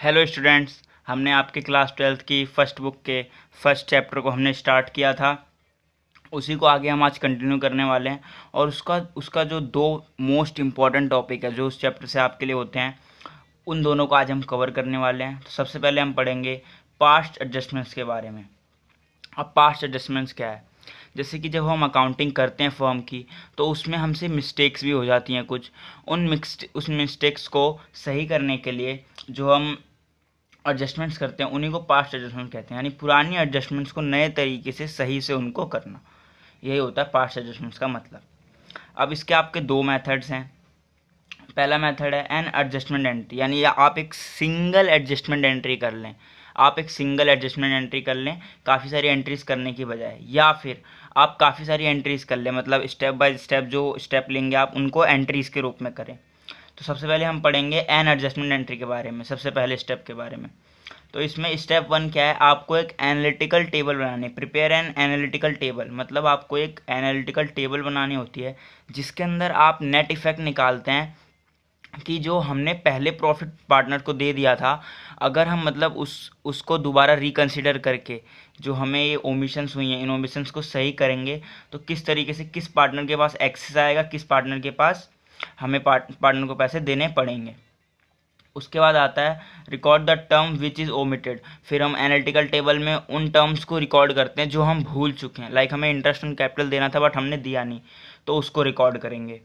Hello students, हमने आपके class 12th की फर्स्ट बुक के फर्स्ट चैप्टर को हमने स्टार्ट किया था। उसी को आगे हम आज कंटिन्यू करने वाले हैं और उसका जो दो मोस्ट इम्पॉर्टेंट टॉपिक है जो उस चैप्टर से आपके लिए होते हैं, उन दोनों को आज हम कवर करने वाले हैं। तो सबसे पहले हम पढ़ेंगे पास्ट एडजस्टमेंट्स के बारे में। अब पास्ट एडजस्टमेंट्स क्या है? जैसे कि जब हम अकाउंटिंग करते हैं फर्म की, तो उसमें हमसे मिस्टेक्स भी हो जाती हैं कुछ। उस मिस्टेक्स को सही करने के लिए जो हम एडजस्टमेंट्स करते हैं उन्हीं को पास्ट एडजस्टमेंट कहते हैं, यानी पुरानी एडजस्टमेंट्स को नए तरीके से सही से उनको करना। यही होता है पास्ट एडजस्टमेंट्स का मतलब। अब इसके आपके दो मेथड्स हैं। पहला मेथड है एन एडजस्टमेंट एंट्री, यानी आप एक सिंगल एडजस्टमेंट एंट्री कर लें। आप एक सिंगल एडजस्टमेंट एंट्री कर लें काफ़ी सारी एंट्रीज करने की बजाय, या फिर आप काफ़ी सारी एंट्रीज कर लें, मतलब स्टेप बाय स्टेप जो स्टेप लेंगे आप उनको एंट्रीज के रूप में करें। तो सबसे पहले हम पढ़ेंगे एन एडजस्टमेंट एंट्री के बारे में, सबसे पहले स्टेप के बारे में। तो इसमें स्टेप 1 क्या है? आपको एक एनालिटिकल टेबल बनानी है। प्रिपेयर एन एनालिटिकल टेबल, मतलब आपको एक एनालिटिकल टेबल बनानी होती है जिसके अंदर आप नेट इफेक्ट निकालते हैं कि जो हमने पहले प्रॉफिट पार्टनर को दे दिया था, अगर हम मतलब उसको दोबारा रिकंसिडर करके जो हमें ये ओमिशंस हुई हैं, इन ओमिशंस को सही करेंगे तो किस तरीके से किस पार्टनर के पास एक्सेस आएगा, किस पार्टनर के पास हमें पार्टनर को पैसे देने पड़ेंगे। उसके बाद आता है record the term which is omitted. फिर हम एनालिटिकल टेबल में उन टर्म्स को रिकॉर्ड करते हैं जो हम भूल चुके हैं। लाइक हमें इंटरेस्ट ऑन कैपिटल देना था बट हमने दिया नहीं, तो उसको रिकॉर्ड करेंगे।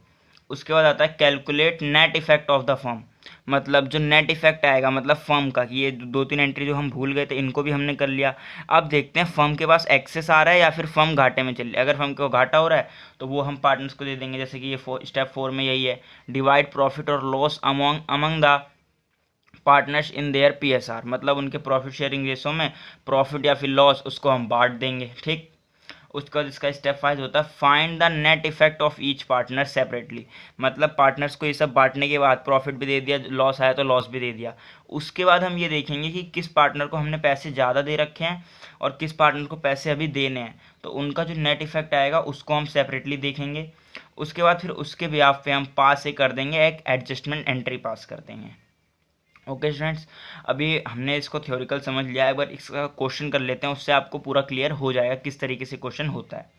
उसके बाद आता है calculate net effect of the firm, मतलब जो नेट इफेक्ट आएगा मतलब फर्म का, कि ये दो तीन एंट्री जो हम भूल गए थे इनको भी हमने कर लिया। अब देखते हैं फर्म के पास एक्सेस आ रहा है या फिर फर्म घाटे में चल रही है। अगर फर्म को घाटा हो रहा है तो वो हम पार्टनर्स को दे देंगे, जैसे कि ये स्टेप 4 में यही है, डिवाइड प्रॉफिट और loss among the partners in their PSR, मतलब उनके प्रॉफिट शेयरिंग रेशो में प्रॉफिट या फिर लॉस उसको हम बांट देंगे। ठीक। उसके बाद इसका स्टेप 5 होता है find the net effect of each partner separately, मतलब पार्टनर्स को ये सब बांटने के बाद प्रॉफिट भी दे दिया, लॉस आया तो लॉस भी दे दिया। उसके बाद हम ये देखेंगे कि किस पार्टनर को हमने पैसे ज़्यादा दे रखे हैं और किस पार्टनर को पैसे अभी देने हैं, तो उनका जो नेट इफेक्ट आएगा उसको हम सेपरेटली देखेंगे। उसके बाद फिर उसके बिहाफ पे हम पास से कर देंगे, एक एडजस्टमेंट एंट्री पास कर देंगे। ओके स्टूडेंट्स, अभी हमने इसको थ्योरिकल समझ लिया है, एक बार इसका क्वेश्चन कर लेते हैं, उससे आपको पूरा क्लियर हो जाएगा किस तरीके से क्वेश्चन होता है।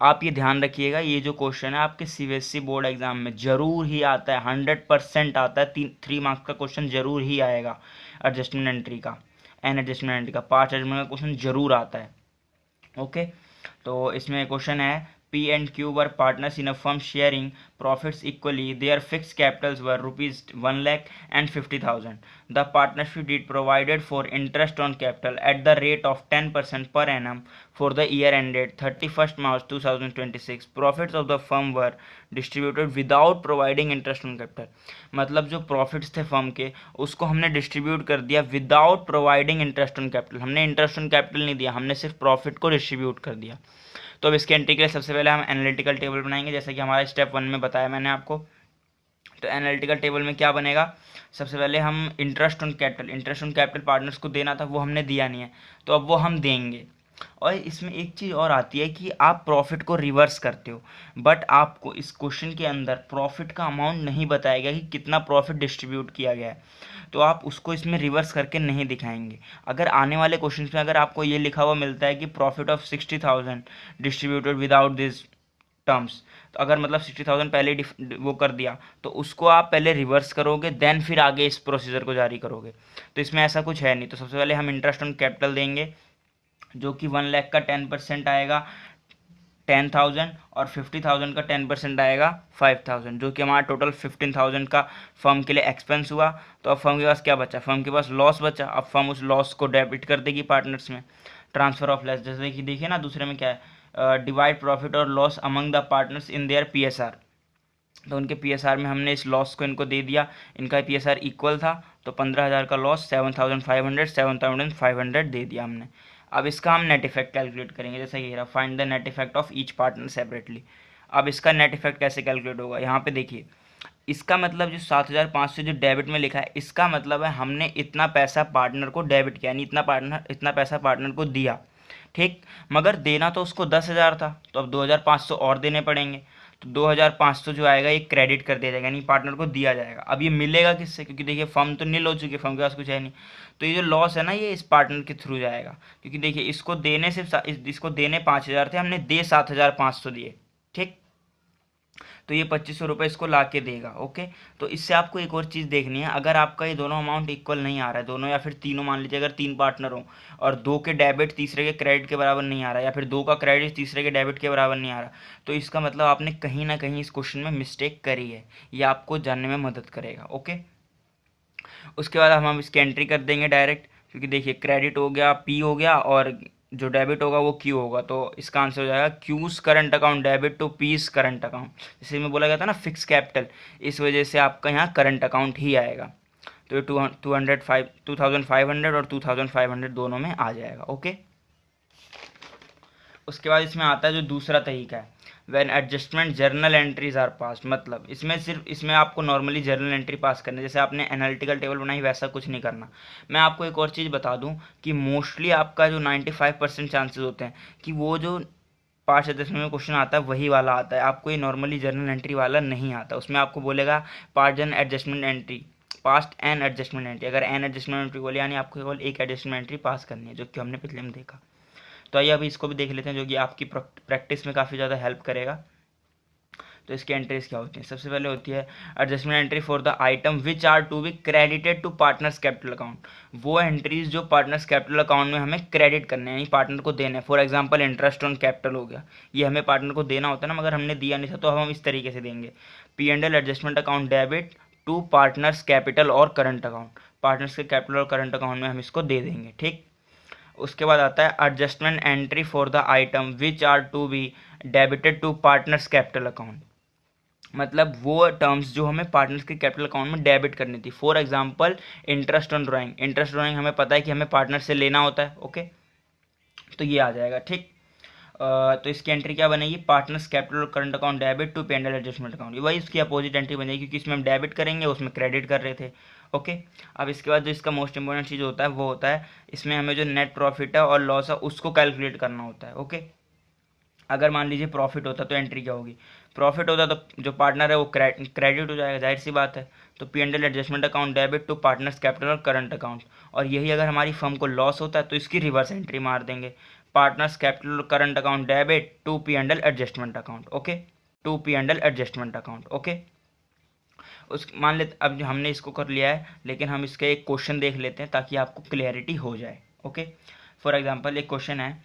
आप ये ध्यान रखिएगा, ये जो क्वेश्चन है आपके सीबीएसई बोर्ड एग्जाम में जरूर ही आता है, 100% आता है। 3 मार्क्स का क्वेश्चन जरूर ही आएगा एडजस्टमेंट एंट्री का, एन एडजस्टमेंट एंट्री का, पार्ट एडजस्टमेंट का क्वेश्चन जरूर आता है। ओके, तो इसमें क्वेश्चन है P and Q were partners in a firm sharing profits equally. Their fixed capitals were rupees 1 lakh and 50,000. The partnership deed provided for interest on capital at the rate of 10% per annum for the year ended 31st March 2026. Profits of the firm were distributed without providing interest on capital. मतलब जो profits थे firm के उसको हमने distribute कर दिया without providing interest on capital. हमने interest on capital नहीं दिया, हमने सिर्फ प्रॉफिट को डिस्ट्रीब्यूट कर दिया। तो अब इसके एंट्री के लिए सबसे पहले हम एनालिटिकल टेबल बनाएंगे, जैसा कि हमारा स्टेप 1 में बताया मैंने आपको। तो एनालिटिकल टेबल में क्या बनेगा? सबसे पहले हम इंटरेस्ट ऑन कैपिटल पार्टनर्स को देना था, वो हमने दिया नहीं है, तो अब वो हम देंगे। और इसमें एक चीज़ और आती है कि आप प्रॉफिट को रिवर्स करते हो, बट आपको इस क्वेश्चन के अंदर प्रॉफिट का अमाउंट नहीं बताया गया कि कितना प्रॉफिट डिस्ट्रीब्यूट किया गया है, तो आप उसको इसमें रिवर्स करके नहीं दिखाएंगे। अगर आने वाले क्वेश्चन में अगर आपको ये लिखा हुआ मिलता है कि profit of 60,000 distributed without this terms, तो अगर मतलब 60,000 पहले वो कर दिया तो उसको आप पहले रिवर्स करोगे, देन फिर आगे इस प्रोसीजर को जारी करोगे। तो इसमें ऐसा कुछ है नहीं। तो सबसे पहले हम इंटरेस्ट ऑन कैपिटल देंगे जो कि 1 लाख का 10% आएगा 10,000 और 50,000 का 10% आएगा 5,000, जो कि हमारा टोटल 15,000 का फर्म के लिए एक्सपेंस हुआ। तो अब फर्म के पास क्या बचा? फर्म के पास लॉस बचा। अब फर्म उस लॉस को डेबिट कर देगी पार्टनर्स में, ट्रांसफर ऑफ लॉस। जैसे कि देखिए ना दूसरे में क्या है, डिवाइड प्रॉफिट और loss among the partners in their PSR. तो उनके पीएसआर में हमने इस लॉस को इनको दे दिया, इनका पीएसआर इक्वल था, तो 15,000 का लॉस 7,500 दे दिया हमने। अब इसका हम नेट इफेक्ट कैलकुलेट करेंगे, जैसे कि रहा find the net effect of each partner separately. अब इसका नेट इफेक्ट कैसे कैलकुलेट होगा? यहाँ पे देखिए, इसका मतलब जो 7,500 जो डेबिट में लिखा है, इसका मतलब है हमने इतना पैसा पार्टनर को डेबिट किया, यानी इतना पैसा पार्टनर को दिया। ठीक, मगर देना तो उसको 10,000 था, तो अब 2,500 और देने पड़ेंगे। तो 2500 जो आएगा ये क्रेडिट कर दिया जाएगा, यानी पार्टनर को दिया जाएगा। अब ये मिलेगा किससे, क्योंकि देखिए फर्म तो नील हो चुकी है, फर्म के पास कुछ है नहीं, तो ये जो लॉस है ना ये इस पार्टनर के थ्रू जाएगा, क्योंकि देखिए इसको देने से इसको देने 5000 थे, हमने दे 7500 दिए, ठीक। तो ये 2500 रुपये इसको ला के देगा, ओके। तो इससे आपको एक और चीज़ देखनी है, अगर आपका ये दोनों अमाउंट इक्वल नहीं आ रहा है, दोनों या फिर तीनों, मान लीजिए अगर 3 पार्टनर हो और 2 के डेबिट तीसरे के क्रेडिट के बराबर नहीं आ रहा है, या फिर 2 का क्रेडिट तीसरे के डेबिट के बराबर नहीं आ रहा, तो इसका मतलब आपने कहीं ना कहीं इस क्वेश्चन में मिस्टेक करी है। ये आपको जानने में मदद करेगा, ओके। उसके बाद हम इसकी एंट्री कर देंगे डायरेक्ट, क्योंकि देखिए क्रेडिट हो गया पी हो गया और जो डेबिट होगा वो क्यू होगा, तो इसका आंसर हो जाएगा Q's current account debit to P's current account. जैसे मैं बोला गया था ना फिक्स कैपिटल, इस वजह से आपका यहाँ करंट अकाउंट ही आएगा। तो ये 2500 और 2500 दोनों में आ जाएगा, ओके। उसके बाद इसमें आता है जो दूसरा तरीका है, when adjustment journal entries are pass, मतलब इसमें आपको नॉर्मली जर्नल एंट्री पास करना है, जैसे आपने एनालिटिकल टेबल बनाई वैसा कुछ नहीं करना। मैं आपको एक और चीज़ बता दूं कि मोस्टली आपका जो 95% चांसेस होते हैं कि वो जो पास्ट एडजस्टमेंट में क्वेश्चन आता है वही वाला आता है, आपको ये नॉर्मली जर्नल एंट्री वाला नहीं आता। उसमें आपको बोलेगा pass an adjustment entry, pass an adjustment entry, अगर एन एडजस्टमेंट एंट्री बोले यानी आपको केवल एक एडजस्टमेंट एंट्री पास करनी है, जो कि हमने पिछले में देखा। तो आइए अभी इसको भी देख लेते हैं, जो कि आपकी प्रैक्टिस में काफ़ी ज़्यादा हेल्प करेगा। तो इसकी एंट्रीज क्या होती है, सबसे पहले होती है adjustment entry for the item which are to be credited to partners capital account. वो एंट्रीज जो पार्टनर्स कैपिटल अकाउंट में हमें क्रेडिट करने हैं, यानी पार्टनर को देना है। For example interest on capital हो गया, ये हमें पार्टनर को देना होता है ना, मगर हमने दिया नहीं था, तो हम इस तरीके से देंगे P and L adjustment account debit to partners capital और करंट अकाउंट, पार्टनर्स के कैपिटल और करंट अकाउंट में हम इसको दे देंगे, ठीक। उसके बाद आता है adjustment entry for the item which are to be debited to partners capital account, मतलब वो टर्म्स जो हमें पार्टनर्स के कैपिटल अकाउंट में डेबिट करनी थी। For example interest on drawing, interest drawing हमें पता है कि हमें पार्टनर से लेना होता है, ओके। तो ये आ जाएगा, ठीक। तो इसकी एंट्री क्या बनेगी, पार्टनर्स कैपिटल और करंट अकाउंट डेबिट टू पे एंड एल एडजस्टमेंट अकाउंट, वही इसकी अपोजिट एंट्री बनेगी, क्योंकि इसमें हम डेबिट करेंगे उसमें क्रेडिट कर रहे थे, ओके। अब इसके बाद जो इसका मोस्ट इंपॉर्टेंट चीज़ होता है वो होता है इसमें हमें जो नेट प्रॉफिट है और लॉस है उसको कैलकुलेट करना होता है, ओके। अगर मान लीजिए प्रॉफिट होता तो एंट्री क्या होगी, प्रॉफिट होता तो जो पार्टनर है वो क्रेडिट हो जाएगा, जाहिर सी बात है। तो P and L adjustment account debit to partners capital और करंट अकाउंट, और यही अगर हमारी फर्म को लॉस होता है तो इसकी रिवर्स एंट्री मार देंगे, पार्टनर्स कैपिटल और current account debit to P and L adjustment account, okay, to P and L adjustment account, okay. उस मान लेते अब जो हमने इसको कर लिया है, लेकिन हम इसका एक क्वेश्चन देख लेते हैं ताकि आपको क्लियरिटी हो जाए, ओके। फॉर एग्जाम्पल एक क्वेश्चन है,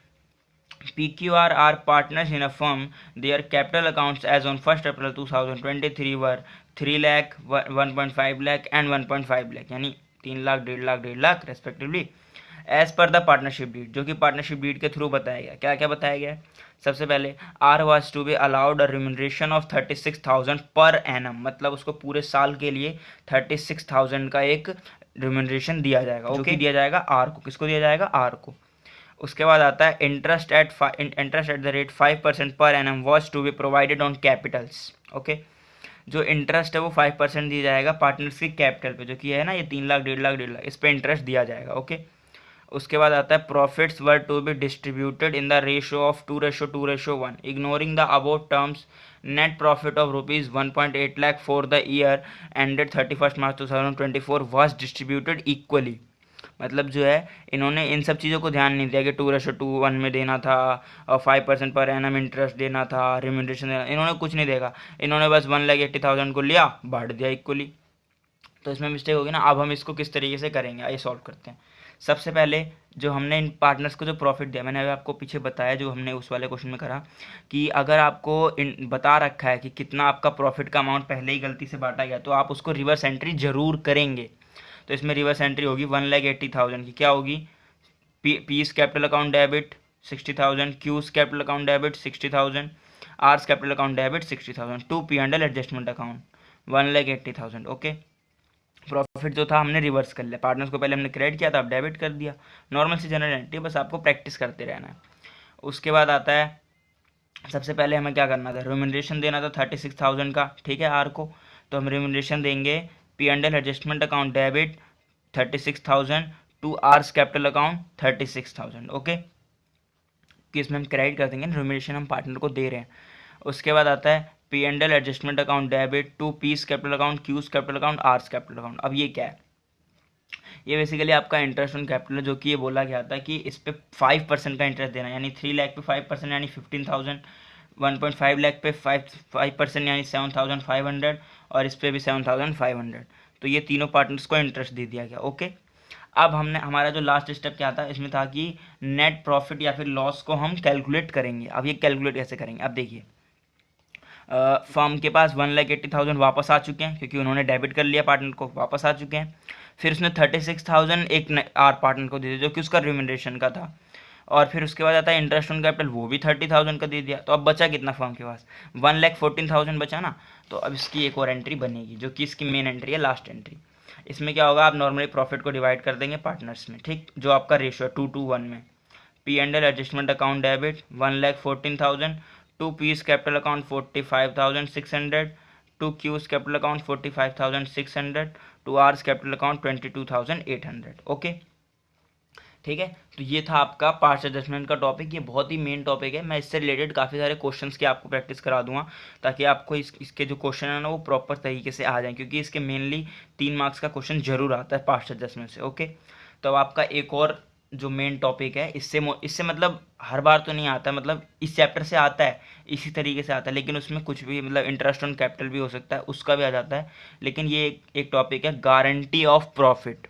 PQR are partners in a firm. Their capital accounts as on 1st April 2023 were 3 lakh, 1.5 lakh and 1.5 lakh, यानी 3 lakh, 1.5 lakh respectively, as per the partnership deed, जो कि पार्टनरशिप डीड के through बताया गया। क्या क्या बताया गया है, सबसे पहले R was to be allowed a remuneration of 36,000 per annum, मतलब उसको पूरे साल के लिए 36,000 का एक रिम्यूनरेशन दिया जाएगा, जो कि दिया जाएगा आर को, किसको दिया जाएगा, आर को। उसके बाद आता है interest at the rate 5% per annum was to be provided on capitals, okay. जो इंटरेस्ट है वो 5% दिया जाएगा पार्टनर्स की कैपिटल पे, जो कि है ना ये 3 लाख, 1.5 लाख, इस पे इंटरेस्ट दिया जाएगा, ओके। उसके बाद आता है profits were to be distributed in the ratio of 2:1 ignoring the above terms, net profit of rupees 1.8 lakh for the year ended 31 March 2024 was distributed equally, मतलब जो है इन्होंने इन सब चीज़ों को ध्यान नहीं दिया कि 2:1 में देना था और 5% पर एनम इंटरेस्ट देना था, रिम्यूनरेशन देना, इन्होंने कुछ नहीं देखा, इन्होंने बस 1,80,000 को लिया बांट दिया इक्वली। तो इसमें मिस्टेक होगी ना। अब हम इसको किस तरीके से करेंगे, आइए सॉल्व करते हैं। सबसे पहले जो हमने इन पार्टनर्स को जो प्रॉफिट दिया, मैंने अभी आपको पीछे बताया जो हमने उस वाले क्वेश्चन में करा, कि अगर आपको बता रखा है कि कितना आपका प्रॉफिट का अमाउंट पहले ही गलती से बांटा गया, तो आप उसको रिवर्स एंट्री जरूर करेंगे। तो इसमें रिवर्स एंट्री होगी 1,80,000 की, क्या होगी, P's capital account debit 60,000, Q's capital account debit 60,000, R's capital account debit 60,000 to P and L adjustment account 1,80,000, okay. Profit जो था हमने रिवर्स कर लिया, पार्टनर्स को पहले हमने क्रेडिट किया था, अब डेबिट कर दिया, नॉर्मल सी जनरल एंट्री, बस आपको प्रैक्टिस करते रहना है। उसके बाद आता है सबसे पहले हमें क्या करना था, रिम्यूनरेशन देना था 36,000 का, ठीक है, आर को। तो हम रिम्यूनरेशन देंगे P and L adjustment account debit 36,000 to R's capital account 36,000, okay, कि इसमें हम क्रेडिट कर देंगे, रिम्यूनरेशन हम पार्टनर को दे रहे हैं। उसके बाद आता है P&L adjustment account debit to P's capital account, Q's capital account, R's capital account. अब ये क्या है? ये बेसिकली आपका इंटरेस्ट ऑन कैपिटल है, जो कि ये बोला गया था कि इस पे 5% का इंटरेस्ट देना है, यानी 3 लाख पे 5% यानी 15,000, 1.5 लाख पे 5% यानी 7,500, और इस पे भी 7,500। तो ये तीनों पार्टनर्स को इंटरेस्ट दे दिया गया। ओके, अब हमने हमारा जो लास्ट स्टेप क्या था इसमें था कि नेट प्रॉफिट या फिर लॉस को हम कैलकुलेट करेंगे। अब ये कैलकुलेट कैसे करेंगे? अब देखिए, फर्म के पास 1,80,000 वापस आ चुके हैं क्योंकि उन्होंने डेबिट कर लिया, पार्टनर को वापस आ चुके हैं। फिर उसने 36,000 एक आर पार्टनर को दे दिया जो कि उसका रिम्यूनरेशन का था, और फिर उसके बाद आता है इंटरेस्ट ऑन कैपिटल, वो भी 30,000 का दे दिया। तो अब बचा कितना फर्म के पास? 1,14,000 बचा ना। तो अब इसकी एक और एंट्री बनेगी जो कि इसकी मेन एंट्री है, लास्ट एंट्री। इसमें क्या होगा, आप नॉर्मली प्रॉफिट को डिवाइड कर देंगे पार्टनर्स में, ठीक, जो आपका रेशियो है 2:1 में। P&L adjustment account debit 1,14,000 to P's capital account 45,600 to Q's capital account 45,600 to R's capital account 22,800। Okay, ठीक है। तो ये था आपका पार्ट्स एडजस्टमेंट का टॉपिक। ये बहुत ही मेन टॉपिक है। मैं इससे रिलेटेड काफ़ी सारे क्वेश्चंस की आपको प्रैक्टिस करा दूंगा ताकि आपको इसके जो क्वेश्चन है ना वो प्रॉपर तरीके से आ जाए, क्योंकि इसके मेनली 3 मार्क्स का क्वेश्चन जरूर आता है पार्ट्स एडजस्टमेंट से। ओके, तो अब आपका एक और जो मेन टॉपिक है, इससे मतलब हर बार तो नहीं आता, मतलब इस चैप्टर से आता है, इसी तरीके से आता है, लेकिन उसमें कुछ भी मतलब इंटरेस्ट ऑन कैपिटल भी हो सकता है, उसका भी आ जाता है। लेकिन ये एक टॉपिक है गारंटी ऑफ प्रॉफिट।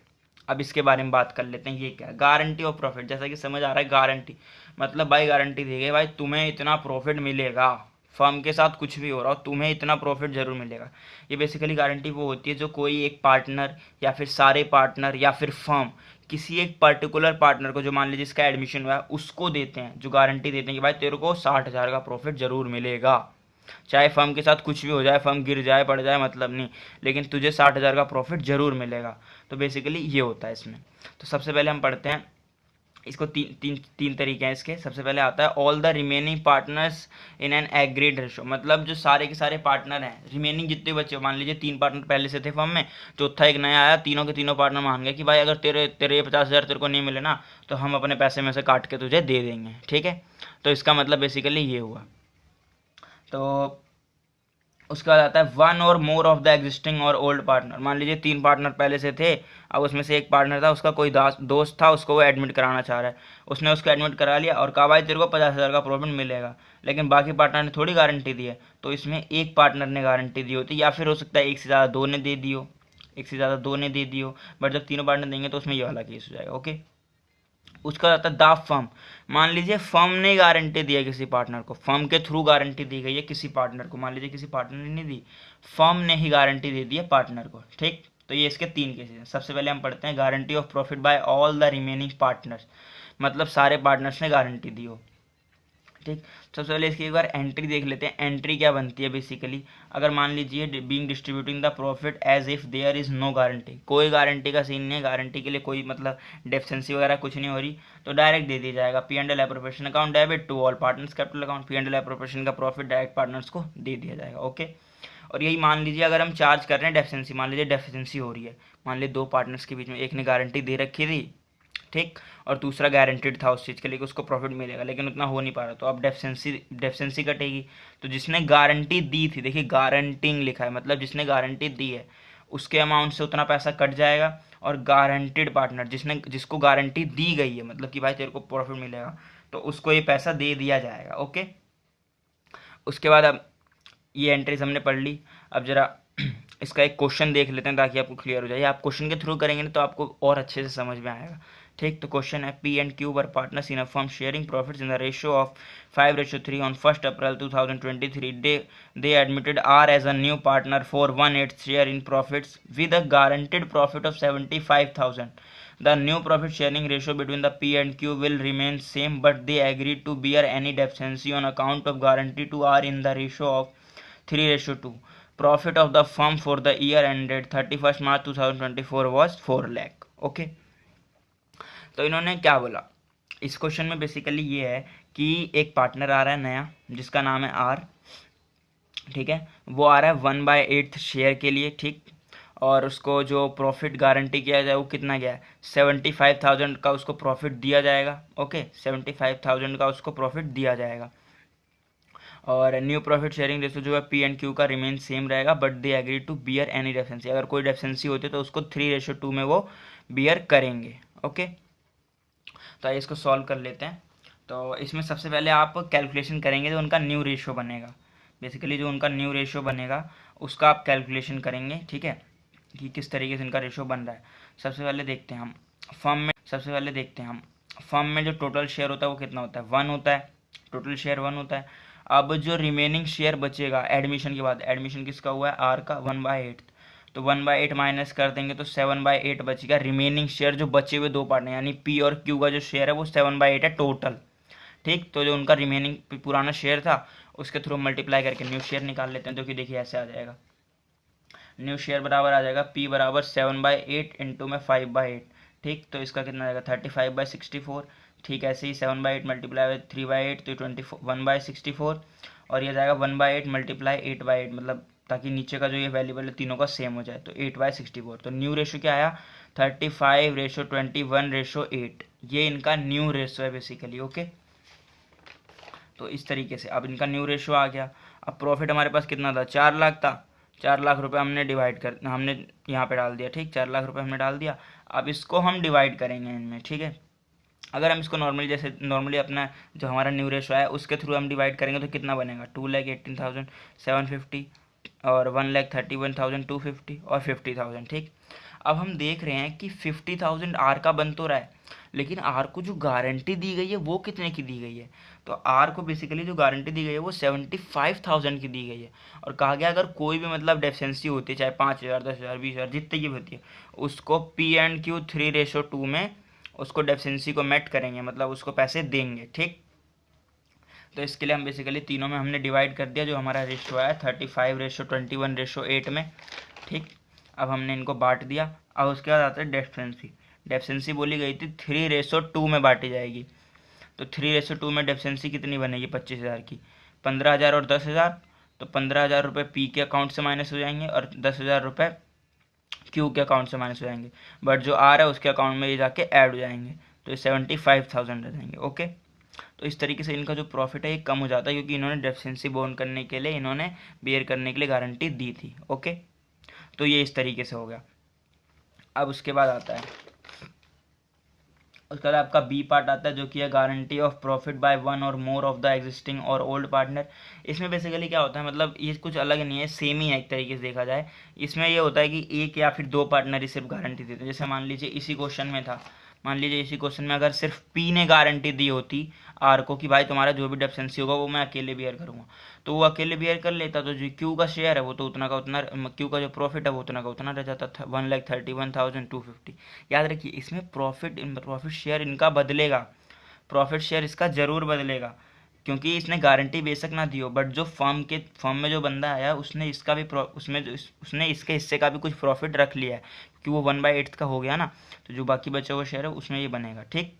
अब इसके बारे में बात कर लेते हैं। ये क्या है गारंटी ऑफ प्रॉफिट? जैसा कि समझ आ रहा है, गारंटी मतलब भाई गारंटी दी गई, भाई तुम्हें इतना प्रॉफिट मिलेगा, फर्म के साथ कुछ भी हो रहा हो तुम्हें इतना प्रॉफिट जरूर मिलेगा। ये बेसिकली गारंटी वो होती है जो कोई एक पार्टनर या फिर सारे पार्टनर या फिर फर्म किसी एक पर्टिकुलर पार्टनर को, जो मान लीजिए इसका एडमिशन हुआ है, उसको देते हैं, जो गारंटी देते हैं कि भाई तेरे को 60,000 का प्रॉफिट जरूर मिलेगा, चाहे फर्म के साथ कुछ भी हो जाए, फर्म गिर जाए पड़ जाए मतलब नहीं, लेकिन तुझे 60,000 का प्रॉफिट जरूर मिलेगा। तो बेसिकली ये होता है इसमें। तो सबसे पहले हम पढ़ते हैं इसको। तीन तरीके हैं इसके। सबसे पहले आता है all the remaining partners in an agreed ratio, मतलब जो सारे के सारे पार्टनर हैं, रिमेनिंग जितने बचे, मान लीजिए 3 पार्टनर पहले से थे फर्म में, चौथा एक नया आया, तीनों के तीनों पार्टनर मान गए कि भाई अगर तेरे ये 50,000 तेरे को नहीं मिले ना तो हम अपने पैसे में से काट के तुझे दे देंगे, ठीक है। तो इसका मतलब बेसिकली ये हुआ। तो उसके बाद आता है वन और मोर ऑफ द एग्जिस्टिंग और ओल्ड पार्टनर। मान लीजिए 3 पार्टनर पहले से थे, अब उसमें से एक पार्टनर था, उसका कोई दोस्त था, उसको वो एडमिट कराना चाह रहा है, उसने उसको एडमिट करा लिया और कहा भाई तेरे को 50,000 का प्रॉफिट मिलेगा, लेकिन बाकी पार्टनर ने थोड़ी गारंटी दी है। तो इसमें एक पार्टनर ने गारंटी दी होती, या फिर हो सकता है एक से ज़्यादा दो ने दे दी हो, बट जब तीनों पार्टनर देंगे तो उसमें ये वाला केस हो जाएगा। ओके, उसका आता है द फर्म। मान लीजिए फर्म ने गारंटी दी है किसी पार्टनर को, फर्म के थ्रू गारंटी दी गई है किसी पार्टनर को, मान लीजिए किसी पार्टनर ने नहीं दी, फर्म ने ही गारंटी दे दी है पार्टनर को, ठीक। तो ये इसके 3 केसेस हैं। सबसे पहले हम पढ़ते हैं guarantee of profit by all the remaining partners, मतलब सारे पार्टनर्स ने गारंटी दी हो, ठीक। सबसे पहले इसकी एक बार एंट्री देख लेते हैं। एंट्री क्या बनती है बेसिकली, अगर मान लीजिए being distributing the profit as if there is no guarantee, कोई गारंटी का सीन नहीं है, गारंटी के लिए कोई मतलब डेफिशिएंसी वगैरह कुछ नहीं हो रही, तो डायरेक्ट दे दिया जाएगा P&L appropriation account debit to all partners capital account. P&L appropriation का प्रॉफिट डायरेक्ट पार्टनर्स को दे दिया जाएगा। ओके, और यही मान लीजिए अगर हम चार्ज कर रहे हैं डेफिशिएंसी, मान लीजिए डेफिशिएंसी हो रही है, मान लीजिए 2 पार्टनर्स के बीच में, एक ने गारंटी दे रखी थी, ठीक, और दूसरा गारंटेड था उस चीज़ के लिए कि उसको प्रॉफिट मिलेगा, लेकिन उतना हो नहीं पा रहा, तो अब डेफिशिएंसी कटेगी। तो जिसने गारंटी दी थी, देखिए गारंटिंग लिखा है, मतलब जिसने गारंटी दी है उसके अमाउंट से उतना पैसा कट जाएगा, और गारंटेड पार्टनर जिसको गारंटी दी गई है, मतलब कि भाई तेरे को प्रॉफिट मिलेगा, तो उसको ये पैसा दे दिया जाएगा। ओके, उसके बाद अब ये एंट्रीज हमने पढ़ ली। अब जरा इसका एक क्वेश्चन देख लेते हैं ताकि आपको क्लियर हो जाए। आप क्वेश्चन के थ्रू करेंगे ना तो आपको और अच्छे से समझ में आएगा, ठीक। तो क्वेश्चन है P&Q were partners in a firm sharing profits in the ratio of 5:3 on 1 April 2023 they admitted R as a new partner for 1/8 share in profits with a guaranteed profit of 75,000. The new profit sharing ratio between the P&Q will remain same, but they agreed to bear any deficiency on account of guarantee to R in the ratio of 3:2. Profit of the firm for the year ended 31st March 2024 was 4 lakh. Okay, तो इन्होंने क्या बोला इस question में, basically ये है कि एक पार्टनर आ रहा है नया जिसका नाम है आर, ठीक है, वो आ रहा है 1/8 शेयर के लिए, ठीक, और उसको जो प्रॉफिट गारंटी किया जाए वो कितना गया है, 75,000 का उसको प्रॉफिट दिया जाएगा। ओके, 75,000 का उसको प्रॉफिट दिया जाएगा, और न्यू प्रॉफिट शेयरिंग रेशो जो है पी एंड क्यू का रिमेन सेम रहेगा, but they agree to bear any deficiency, अगर कोई डेफिनेंसी होती है तो उसको 3:2 में वो बियर करेंगे। ओके, तो आइए इसको सॉल्व कर लेते हैं। तो इसमें सबसे पहले आप कैलकुलेशन करेंगे, जो उनका न्यू रेशो बनेगा, बेसिकली जो उनका न्यू रेशो बनेगा उसका आप कैलकुलेशन करेंगे, ठीक है, कि किस तरीके से इनका रेशो बन रहा है। सबसे पहले देखते हैं हम फर्म में जो टोटल शेयर होता है वो कितना होता है, 1 होता है, टोटल शेयर 1 होता है। अब जो रिमेनिंग शेयर बचेगा एडमिशन के बाद, एडमिशन किसका हुआ है, आर का, 1/8, तो 1/8 माइनस कर देंगे तो 7/8 बचेगा। रिमेनिंग शेयर जो बचे हुए दो पार्टनर यानी पी और क्यू का जो शेयर है वो 7/8 है टोटल, ठीक। तो जो उनका रिमेनिंग पुराना शेयर था उसके थ्रू मल्टीप्लाई करके न्यू शेयर निकाल लेते हैं, जो कि देखिए ऐसे आ जाएगा, न्यू शेयर बराबर आ जाएगा पी बराबर 7/8 इंटू में 5/8, ठीक। तो इसका कितना आएगा 35/64, ठीक। ऐसे ही 7/8 मल्टीप्लाई बाई 3/8 तो 21/64, और ये जाएगा 1/8 मल्टीप्लाई 8/8, मतलब ताकि नीचे का जो ये वैल्यूबल है तीनों का सेम हो जाए, तो 8/64। तो न्यू रेशो क्या आया, 35:21:8, ये इनका न्यू रेशो है बेसिकली। ओके, तो इस तरीके से अब इनका न्यू रेशो आ गया। अब प्रॉफिट हमारे पास कितना था, 4 लाख था, 4 लाख रुपए हमने यहाँ पे डाल दिया, ठीक, 4 लाख रुपए हमने डाल दिया। अब इसको हम डिवाइड करेंगे इनमें, ठीक है। अगर हम इसको नॉर्मली जैसे नॉर्मली अपना जो हमारा न्यू रेशो है उसके थ्रू हम डिवाइड करेंगे तो कितना बनेगा, 2,18,750 और 1,31,250 और 50,000, ठीक। अब हम देख रहे हैं कि 50,000 आर का बन तो रहा है, लेकिन आर को जो गारंटी दी गई है वो कितने की दी गई है, तो आर को बेसिकली जो गारंटी दी गई है वो 75,000 की दी गई है। और कहा गया अगर कोई भी मतलब डेफिशिएंसी होती है, चाहे 5,000, 10,000, 20,000, जितने की भी होती है, उसको पी एंड क्यू 3:2 में उसको डेफिशिएंसी को मेट करेंगे, मतलब उसको पैसे देंगे, ठीक। तो इसके लिए हम बेसिकली तीनों में हमने डिवाइड कर दिया, जो हमारा रेशो आया 35:21:8 में, ठीक। अब हमने इनको बांट दिया। अब उसके बाद आता है डेफिशिएंसी। डेफिशिएंसी बोली गई थी 3:2 में बांटी जाएगी, तो 3:2 में डेफिशिएंसी कितनी बनेगी 25,000 की, 15,000 और 10,000, तो 15,000 रुपये पी के अकाउंट से माइनस हो जाएंगे और 10,000 रुपये क्यू के अकाउंट से माइनस हो जाएंगे, बट जो आ रहा है उसके अकाउंट में ये जाके ऐड हो जाएंगे, तो ये 75,000 रह जाएंगे। ओके, तो इस तरीके से इनका जो प्रॉफिट है ये कम हो जाता है, क्योंकि इन्होंने डेफिशिएंसी बोन करने के लिए, इन्होंने बेयर करने के लिए गारंटी दी थी। ओके, तो ये इस तरीके से हो गया। अब उसके बाद आता है, उसके बाद आपका बी पार्ट आता है, जो कि है guarantee of profit by one और मोर ऑफ द एग्जिस्टिंग और ओल्ड पार्टनर। इसमें बेसिकली क्या होता है, मतलब ये कुछ अलग नहीं है, सेम ही है एक तरीके से देखा जाए। इसमें ये होता है कि एक या फिर दो पार्टनर ही सिर्फ गारंटी देते हैं। जैसे मान लीजिए इसी क्वेश्चन में था, मान लीजिए इसी क्वेश्चन में अगर सिर्फ पी ने गारंटी दी होती आर को कि भाई तुम्हारा जो भी डेफिशिएंसी होगा वो मैं अकेले बियर करूंगा, तो वो अकेले बियर कर लेता, तो जो क्यू का शेयर है वो तो उतना का उतना, क्यू का जो प्रॉफिट है वो उतना का उतना रह जाता था, 1,31,250। याद रखिए इसमें प्रॉफिट शेयर इनका बदलेगा, प्रॉफिट शेयर इसका जरूर बदलेगा, क्योंकि इसने गारंटी बेशक ना दी हो, बट जो फर्म में जो बंदा आया उसने इसका भी उसने इसके हिस्से का भी कुछ प्रॉफिट रख लिया है, क्योंकि वो 1/8 का हो गया ना, तो जो बाकी बचा हुआ शेयर है उसमें ये बनेगा, ठीक।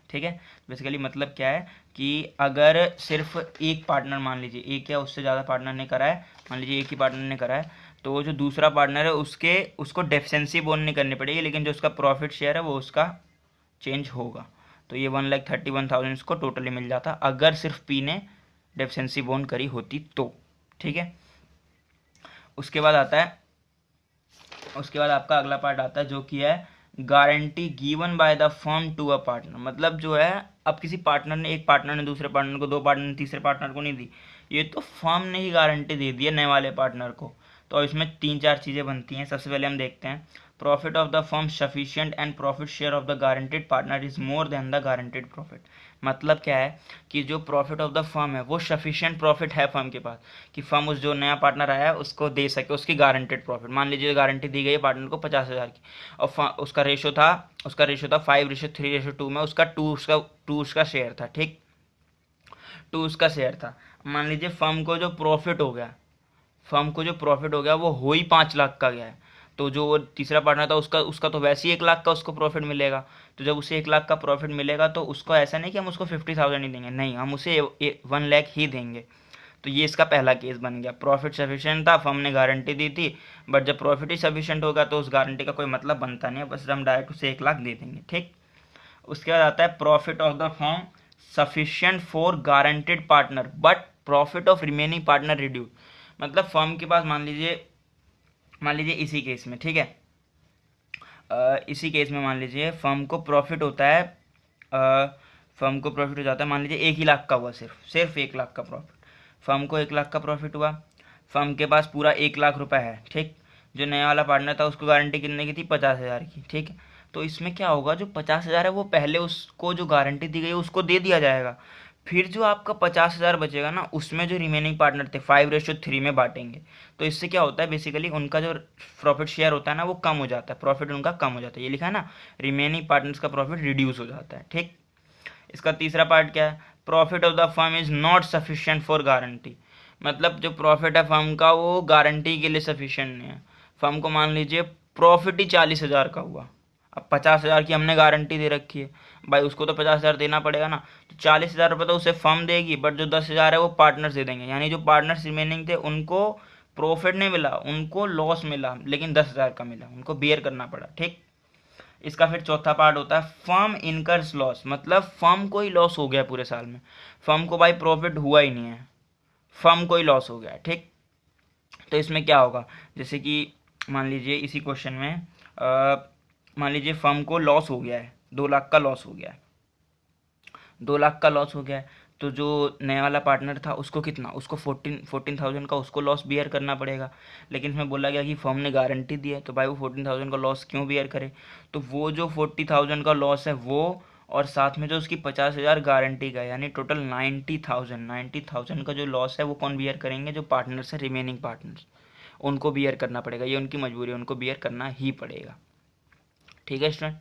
ठीक है, बेसिकली मतलब क्या है कि अगर सिर्फ एक पार्टनर, मान लीजिए एक या उससे ज़्यादा पार्टनर ने करा है, मान लीजिए एक ही पार्टनर ने करा है, तो जो दूसरा पार्टनर है उसको डेफिशिएंसी बोन नहीं करनी पड़ेगी, लेकिन जो उसका प्रॉफिट शेयर है वो उसका चेंज होगा। तो ये 1,31,000 इसको टोटली मिल जाता अगर सिर्फ पी ने डेफिशिएंसी बोन करी होती तो, ठीक है। उसके बाद आता है, उसके बाद आपका अगला पार्ट आता है जो कि है guarantee given by the firm to a partner. मतलब जो है अब किसी पार्टनर ने, एक पार्टनर ने दूसरे पार्टनर को, दो पार्टनर ने तीसरे पार्टनर को नहीं दी, ये तो फर्म ने ही गारंटी दे दी है नए वाले पार्टनर को। तो इसमें 3-4 चीज़ें बनती हैं। सबसे पहले हम देखते हैं profit of the firm sufficient and profit share of the guaranteed partner is more than the guaranteed profit. मतलब क्या है कि जो प्रॉफिट ऑफ द फर्म है वो सफिशिएंट प्रॉफिट है फर्म के पास, कि फर्म उस जो नया पार्टनर आया है उसको दे सके उसकी गारंटेड प्रॉफिट। मान लीजिए गारंटी दी गई है पार्टनर को 50,000 की, और उसका रेशो था 5:3:2 में उसका टू उसका शेयर था, ठीक, 2 उसका शेयर था। मान लीजिए फर्म को जो प्रॉफिट हो गया, वो हो ही 5 लाख का गया है, तो जो वो तीसरा पार्टनर था उसका उसका तो वैसे ही 1 लाख का उसको प्रॉफिट मिलेगा। तो जब उसे 1 लाख का प्रॉफिट मिलेगा तो उसको ऐसा नहीं कि हम उसको 50,000 ही देंगे, नहीं, हम उसे 1 लाख ही देंगे। तो ये इसका पहला केस बन गया, प्रॉफिट सफिशिएंट था, फर्म ने गारंटी दी थी, बट जब प्रॉफिट ही सफिशिएंट होगा तो उस गारंटी का कोई मतलब बनता नहीं है, बस हम डायरेक्ट उसे 1 लाख दे देंगे, ठीक। उसके बाद आता है profit of the firm sufficient for guaranteed partner but profit of remaining partner reduce, मतलब फर्म के पास मान लीजिए इसी केस में, ठीक है, इसी केस में मान लीजिए फर्म को प्रॉफिट होता है, फर्म को प्रॉफिट हो जाता है, मान लीजिए 1 लाख का हुआ, सिर्फ 1 लाख का प्रॉफिट, फर्म को 1 लाख का प्रॉफिट हुआ, फर्म के पास पूरा 1 लाख रुपए है, ठीक। जो नया वाला पार्टनर था उसको गारंटी कितने की थी, 50,000 की, ठीक है। तो इसमें क्या होगा, जो 50,000 है वो पहले उसको जो गारंटी दी गई है उसको दे दिया जाएगा, फिर जो आपका 50,000 बचेगा ना, उसमें जो रिमेनिंग पार्टनर थे 5:3 में बांटेंगे। तो इससे क्या होता है, बेसिकली उनका जो प्रॉफिट शेयर होता है ना वो कम हो जाता है, प्रॉफिट उनका कम हो जाता है, ये लिखा है ना, रिमेनिंग पार्टनर्स का प्रॉफिट रिड्यूस हो जाता है, ठीक। इसका तीसरा पार्ट क्या है, profit of the firm is not sufficient for guarantee, मतलब जो प्रॉफिट है फर्म का वो गारंटी के लिए सफिशिएंट नहीं है। फर्म को मान लीजिए प्रॉफिट ही 40,000 का हुआ, अब 50,000 की हमने गारंटी दे रखी है, भाई उसको तो 50,000 देना पड़ेगा ना, तो 40,000 रुपये तो उसे फर्म देगी, बट जो 10,000 है वो पार्टनर्स दे देंगे, यानी जो पार्टनर्स रिमेनिंग थे उनको प्रॉफिट नहीं मिला, उनको लॉस मिला, लेकिन 10,000 का मिला, उनको बियर करना पड़ा, ठीक। इसका फिर चौथा पार्ट होता है फर्म इनकर्स लॉस, मतलब फर्म को ही लॉस हो गया पूरे साल में, फर्म को भाई प्रॉफिट हुआ ही नहीं है, फर्म को ही लॉस हो गया, ठीक। तो इसमें क्या होगा, जैसे कि मान लीजिए इसी क्वेश्चन में मान लीजिए फर्म को लॉस हो गया है, 2 लाख का लॉस हो गया है, 2 लाख का लॉस हो गया है, तो जो नया वाला पार्टनर था उसको कितना, उसको 14,000 का उसको लॉस बियर करना पड़ेगा, लेकिन इसमें बोला गया कि फर्म ने गारंटी दी है, तो भाई वो 14,000 का लॉस क्यों बियर करे, तो वो जो 40,000 का लॉस है वो, और साथ में जो उसकी 50,000 गारंटी का, यानी टोटल 90,000 का जो लॉस है वो कौन बियर करेंगे, जो पार्टनर्स है रिमेनिंग पार्टनर्स, उनको बियर करना पड़ेगा, ये उनकी मजबूरी है, उनको बियर करना ही पड़ेगा, ठीक है स्टूडेंट।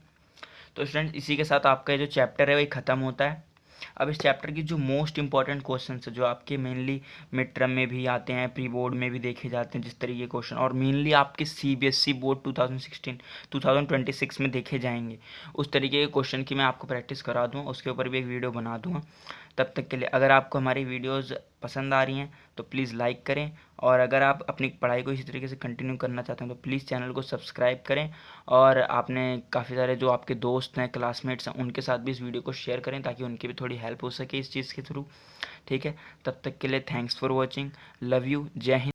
तो स्टूडेंट इसी के साथ आपका ये जो चैप्टर है वही ख़त्म होता है। अब इस चैप्टर की जो मोस्ट इंपॉर्टेंट क्वेश्चन है, जो आपके मेनली मिड टर्म में भी आते हैं, प्री बोर्ड में भी देखे जाते हैं जिस तरीके के क्वेश्चन, और मेनली आपके CBSE बोर्ड 2026 में देखे जाएंगे, उस तरीके के क्वेश्चन की मैं आपको प्रैक्टिस करा दूँगा, उसके ऊपर भी एक वीडियो बना दूँगा। तब तक के लिए अगर आपको हमारी वीडियोज़ पसंद आ रही हैं तो प्लीज़ लाइक करें, और अगर आप अपनी पढ़ाई को इसी तरीके से कंटिन्यू करना चाहते हैं तो प्लीज़ चैनल को सब्सक्राइब करें, और आपने काफ़ी सारे जो आपके दोस्त हैं, क्लासमेट्स हैं, उनके साथ भी इस वीडियो को शेयर करें ताकि उनकी भी थोड़ी हेल्प हो सके इस चीज़ के थ्रू, ठीक है। तब तक के लिए thanks for watching, love you, जय हिंद।